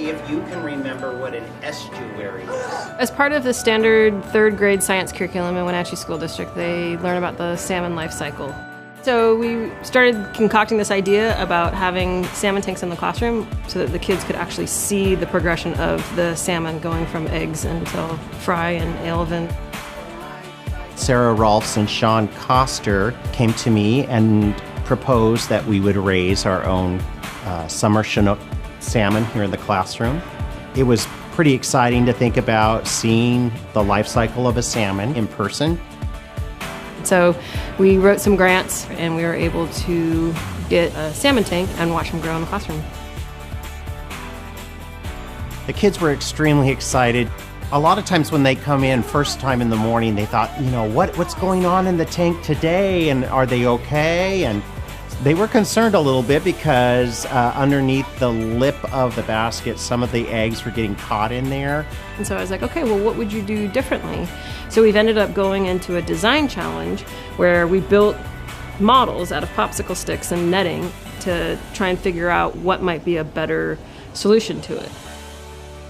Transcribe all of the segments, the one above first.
see if you can remember what an estuary is. As part of the standard third grade science curriculum in Wenatchee School District, they learn about the salmon life cycle. So we started concocting this idea about having salmon tanks in the classroom so that the kids could actually see the progression of the salmon going from eggs until fry and alevin. Sarah Rolfs and Sean Koster came to me and proposed that we would raise our own summer Chinook salmon here in the classroom. It was pretty exciting to think about seeing the life cycle of a salmon in person. So we wrote some grants and we were able to get a salmon tank and watch them grow in the classroom. The kids were extremely excited. A lot of times when they come in first time in the morning, they thought, you know, what's going on in the tank today, and are they okay? And they were concerned a little bit because underneath the lip of the basket, some of the eggs were getting caught in there. And so I was like, okay, well, what would you do differently? So we've ended up going into a design challenge where we built models out of popsicle sticks and netting to try and figure out what might be a better solution to it.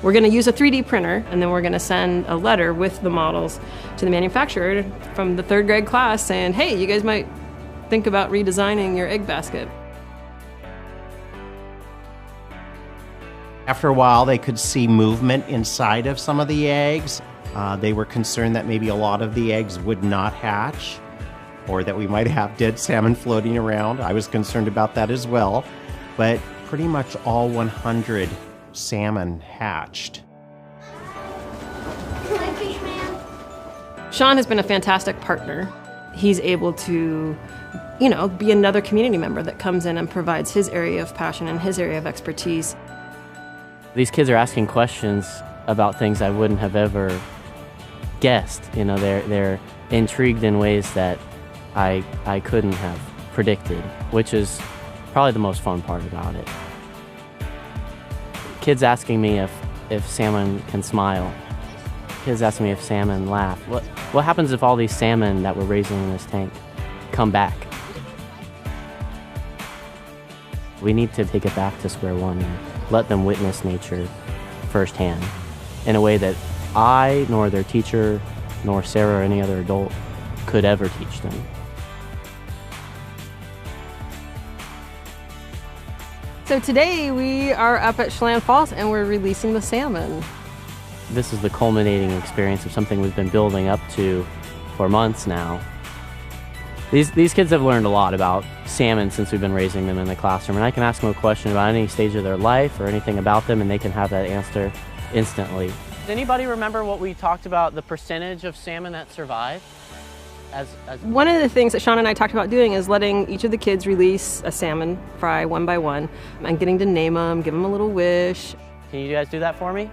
We're going to use a 3D printer, and then we're going to send a letter with the models to the manufacturer from the third grade class saying, hey, you guys might think about redesigning your egg basket. After a while, they could see movement inside of some of the eggs. They were concerned that maybe a lot of the eggs would not hatch, or that we might have dead salmon floating around. I was concerned about that as well, but pretty much all 100 salmon hatched. Sean has been a fantastic partner. He's able to, you know, be another community member that comes in and provides his area of passion and his area of expertise. These kids are asking questions about things I wouldn't have ever guessed. You know, they're intrigued in ways that I couldn't have predicted, which is probably the most fun part about it. Kids asking me if salmon can smile. Kids asking me if salmon laugh. What happens if all these salmon that we're raising in this tank come back? We need to take it back to square one and let them witness nature firsthand in a way that I, nor their teacher, nor Sarah or any other adult could ever teach them. So today we are up at Chelan Falls and we're releasing the salmon. This is the culminating experience of something we've been building up to for months now. These kids have learned a lot about salmon since we've been raising them in the classroom, and I can ask them a question about any stage of their life or anything about them, and they can have that answer instantly. Does anybody remember what we talked about, the percentage of salmon that survive? One of the things that Sean and I talked about doing is letting each of the kids release a salmon fry one by one and getting to name them, give them a little wish. Can you guys do that for me?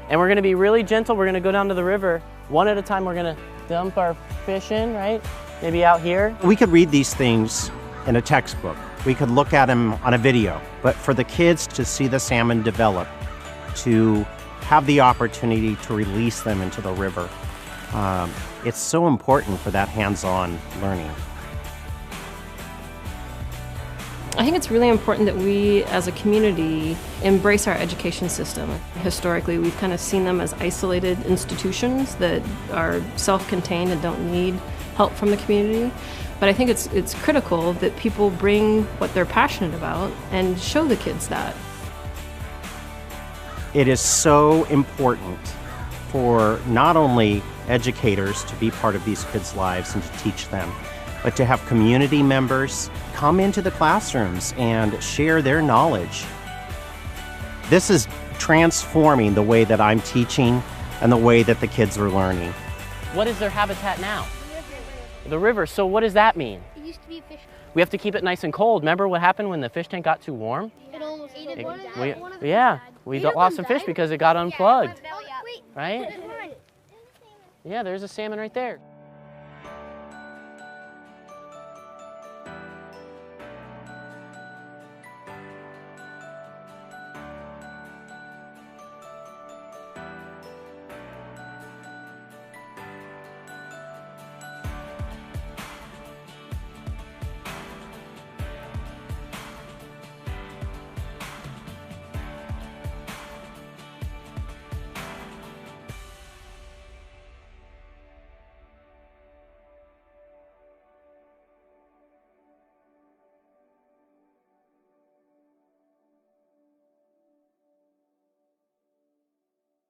And we're going to be really gentle. We're going to go down to the river. One at a time, we're going to dump our fish in, right? Maybe out here. We could read these things in a textbook. We could look at them on a video. But for the kids to see the salmon develop, to have the opportunity to release them into the river, it's so important for that hands-on learning. I think it's really important that we as a community embrace our education system. Historically, we've kind of seen them as isolated institutions that are self-contained and don't need help from the community. But I think it's critical that people bring what they're passionate about and show the kids that. It is so important for not only educators to be part of these kids' lives and to teach them, but to have community members come into the classrooms and share their knowledge. This is transforming the way that I'm teaching and the way that the kids are learning. What is their habitat now? The river. So what does that mean? It used to be a fish. We have to keep it nice and cold. Remember what happened when the fish tank got too warm? It almost ate it. We lost some fish because it got unplugged. Yeah. Right? Yeah, there's a salmon right there.